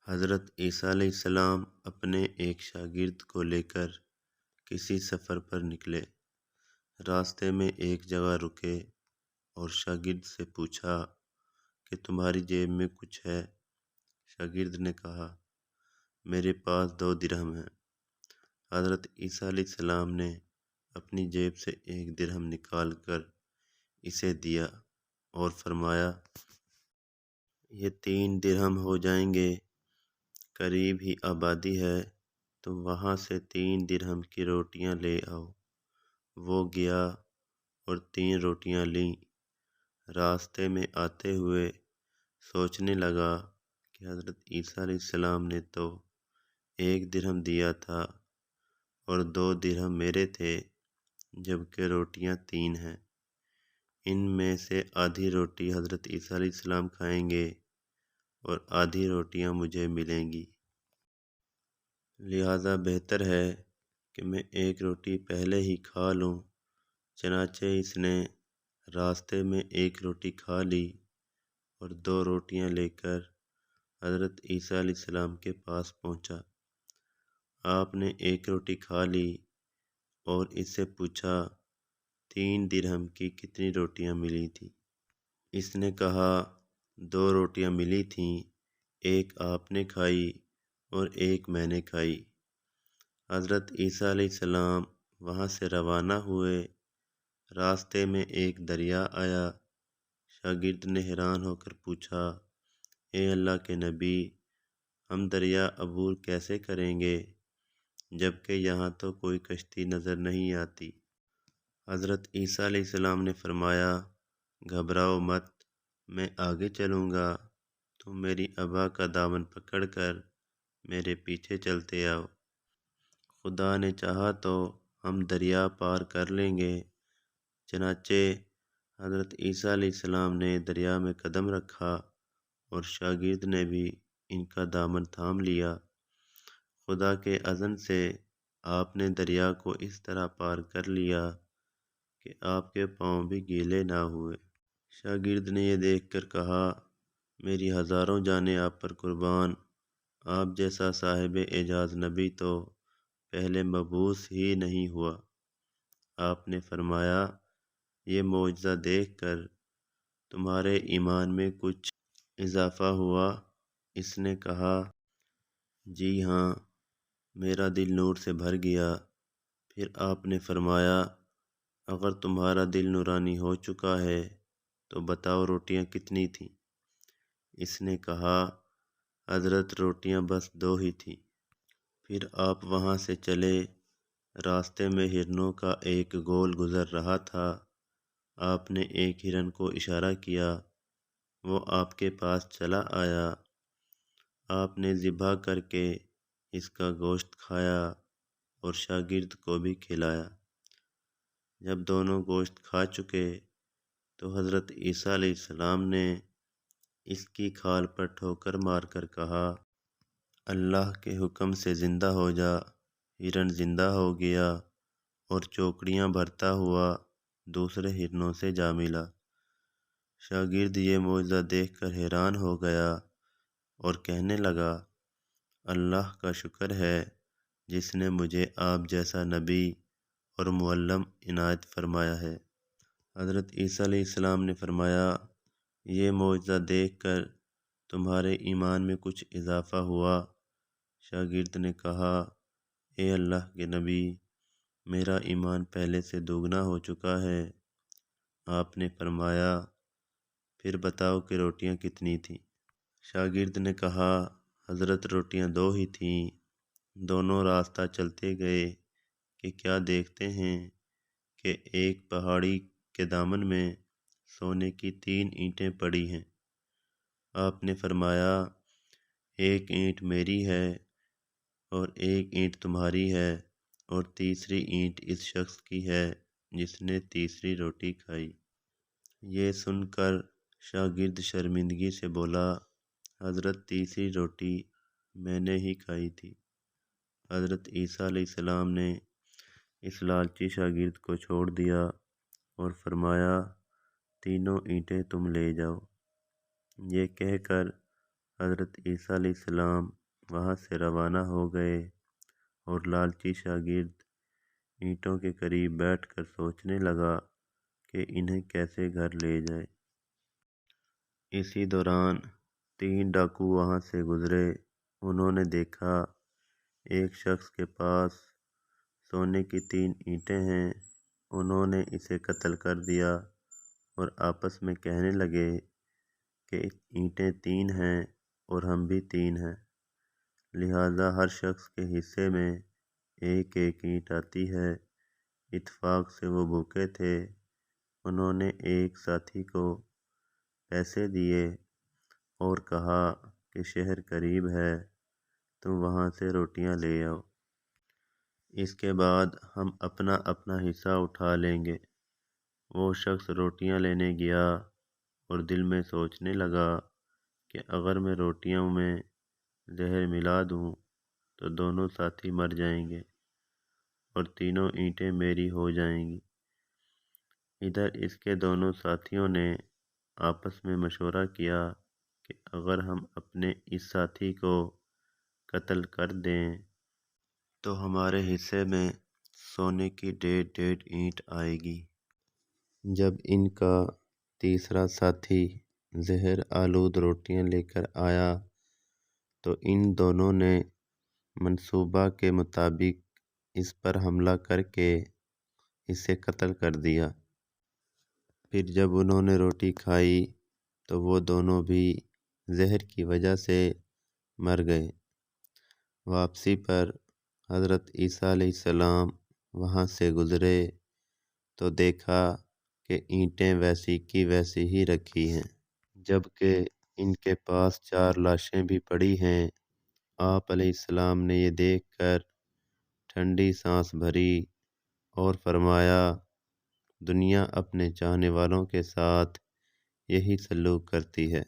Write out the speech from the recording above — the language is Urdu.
حضرت عیسیٰ علیہ السلام اپنے ایک شاگرد کو لے کر کسی سفر پر نکلے۔ راستے میں ایک جگہ رکے اور شاگرد سے پوچھا کہ تمہاری جیب میں کچھ ہے؟ شاگرد نے کہا میرے پاس 2 درہم ہیں۔ حضرت عیسیٰ علیہ السلام نے اپنی جیب سے 1 درہم نکال کر اسے دیا اور فرمایا یہ 3 درہم ہو جائیں گے، قریب ہی آبادی ہے تو وہاں سے 3 درہم کی روٹیاں لے آؤ۔ وہ گیا اور 3 روٹیاں لیں۔ راستے میں آتے ہوئے سوچنے لگا کہ حضرت عیسیٰ علیہ السلام نے تو 1 درہم دیا تھا اور 2 درہم میرے تھے، جبکہ روٹیاں 3 ہیں۔ ان میں سے آدھی روٹی حضرت عیسیٰ علیہ السلام کھائیں گے اور آدھی روٹیاں مجھے ملیں گی۔ لہٰذا بہتر ہے کہ میں 1 روٹی پہلے ہی کھا لوں۔ چنانچہ اس نے راستے میں 1 روٹی کھا لی اور 2 روٹیاں لے کر حضرت عیسیٰ علیہ السلام کے پاس پہنچا۔ آپ نے 1 روٹی کھا لی اور اس سے پوچھا 3 درہم کی کتنی روٹیاں ملی تھیں؟ اس نے کہا 2 روٹیاں ملی تھیں، 1 آپ نے کھائی اور 1 میں نے کھائی۔ حضرت عیسیٰ علیہ السلام وہاں سے روانہ ہوئے۔ راستے میں ایک دریا آیا۔ شاگرد نے حیران ہو کر پوچھا اے اللہ کے نبی، ہم دریا عبور کیسے کریں گے جبکہ یہاں تو کوئی کشتی نظر نہیں آتی؟ حضرت عیسیٰ علیہ السلام نے فرمایا گھبراؤ مت، میں آگے چلوں گا، تم میری ابا کا دامن پکڑ کر میرے پیچھے چلتے آؤ، خدا نے چاہا تو ہم دریا پار کر لیں گے۔ چنانچہ حضرت عیسیٰ علیہ السلام نے دریا میں قدم رکھا اور شاگرد نے بھی ان کا دامن تھام لیا۔ خدا کے اذن سے آپ نے دریا کو اس طرح پار کر لیا کہ آپ کے پاؤں بھی گیلے نہ ہوئے۔ شاگرد نے یہ دیکھ کر کہا میری ہزاروں جانیں آپ پر قربان، آپ جیسا صاحب اعجاز نبی تو پہلے مبعوث ہی نہیں ہوا۔ آپ نے فرمایا یہ معجزہ دیکھ کر تمہارے ایمان میں کچھ اضافہ ہوا؟ اس نے کہا جی ہاں، میرا دل نور سے بھر گیا۔ پھر آپ نے فرمایا اگر تمہارا دل نورانی ہو چکا ہے تو بتاؤ روٹیاں کتنی تھیں؟ اس نے کہا حضرت روٹیاں بس 2 ہی تھیں۔ پھر آپ وہاں سے چلے۔ راستے میں ہرنوں کا ایک گول گزر رہا تھا۔ آپ نے ایک ہرن کو اشارہ کیا، وہ آپ کے پاس چلا آیا۔ آپ نے ذبح کر کے اس کا گوشت کھایا اور شاگرد کو بھی کھلایا۔ جب دونوں گوشت کھا چکے تو حضرت عیسیٰ علیہ السلام نے اس کی کھال پر ٹھوکر مار کر کہا اللہ کے حکم سے زندہ ہو جا۔ ہرن زندہ ہو گیا اور چوکڑیاں بھرتا ہوا دوسرے ہرنوں سے جا ملا۔ شاگرد یہ معجزہ دیکھ کر حیران ہو گیا اور کہنے لگا اللہ کا شکر ہے جس نے مجھے آپ جیسا نبی اور معلم عنایت فرمایا ہے۔ حضرت عیسیٰ علیہ السلام نے فرمایا یہ معجزہ دیکھ کر تمہارے ایمان میں کچھ اضافہ ہوا؟ شاگرد نے کہا اے اللہ کے نبی، میرا ایمان پہلے سے دوگنا ہو چکا ہے۔ آپ نے فرمایا پھر بتاؤ کہ روٹیاں کتنی تھیں؟ شاگرد نے کہا حضرت روٹیاں 2 ہی تھیں۔ دونوں راستہ چلتے گئے کہ کیا دیکھتے ہیں کہ ایک پہاڑی کے دامن میں سونے کی 3 اینٹیں پڑی ہیں۔ آپ نے فرمایا 1 اینٹ میری ہے اور 1 اینٹ تمہاری ہے اور تیسری اینٹ اس شخص کی ہے جس نے تیسری روٹی کھائی۔ یہ سن کر شاگرد شرمندگی سے بولا حضرت تیسری روٹی میں نے ہی کھائی تھی۔ حضرت عیسیٰ علیہ السلام نے اس لالچی شاگرد کو چھوڑ دیا اور فرمایا تینوں اینٹیں تم لے جاؤ۔ یہ کہہ کر حضرت عیسیٰ علیہ السلام وہاں سے روانہ ہو گئے اور لالچی شاگرد اینٹوں کے قریب بیٹھ کر سوچنے لگا کہ انہیں کیسے گھر لے جائے۔ اسی دوران 3 ڈاکو وہاں سے گزرے۔ انہوں نے دیکھا ایک شخص کے پاس سونے کی 3 اینٹیں ہیں۔ انہوں نے اسے قتل کر دیا اور آپس میں کہنے لگے کہ اینٹیں 3 ہیں اور ہم بھی 3 ہیں، لہٰذا ہر شخص کے حصے میں ایک ایک اینٹ آتی ہے۔ اتفاق سے وہ بھوکے تھے۔ انہوں نے ایک ساتھی کو پیسے دیے اور کہا کہ شہر قریب ہے، تم وہاں سے روٹیاں لے آؤ، اس کے بعد ہم اپنا اپنا حصہ اٹھا لیں گے۔ وہ شخص روٹیاں لینے گیا اور دل میں سوچنے لگا کہ اگر میں روٹیوں میں زہر ملا دوں تو دونوں ساتھی مر جائیں گے اور تینوں اینٹیں میری ہو جائیں گی۔ ادھر اس کے دونوں ساتھیوں نے آپس میں مشورہ کیا کہ اگر ہم اپنے اس ساتھی کو قتل کر دیں تو ہمارے حصے میں سونے کی 1.5 اینٹ آئے گی۔ جب ان کا تیسرا ساتھی زہر آلود روٹیاں لے کر آیا تو ان دونوں نے منصوبہ کے مطابق اس پر حملہ کر کے اسے قتل کر دیا۔ پھر جب انہوں نے روٹی کھائی تو وہ دونوں بھی زہر کی وجہ سے مر گئے۔ واپسی پر حضرت عیسیٰ علیہ السلام وہاں سے گزرے تو دیکھا کہ اینٹیں ویسی کی ویسی ہی رکھی ہیں، جبکہ ان کے پاس 4 لاشیں بھی پڑی ہیں۔ آپ علیہ السلام نے یہ دیکھ کر ٹھنڈی سانس بھری اور فرمایا، دنیا اپنے چاہنے والوں کے ساتھ یہی سلوک کرتی ہے۔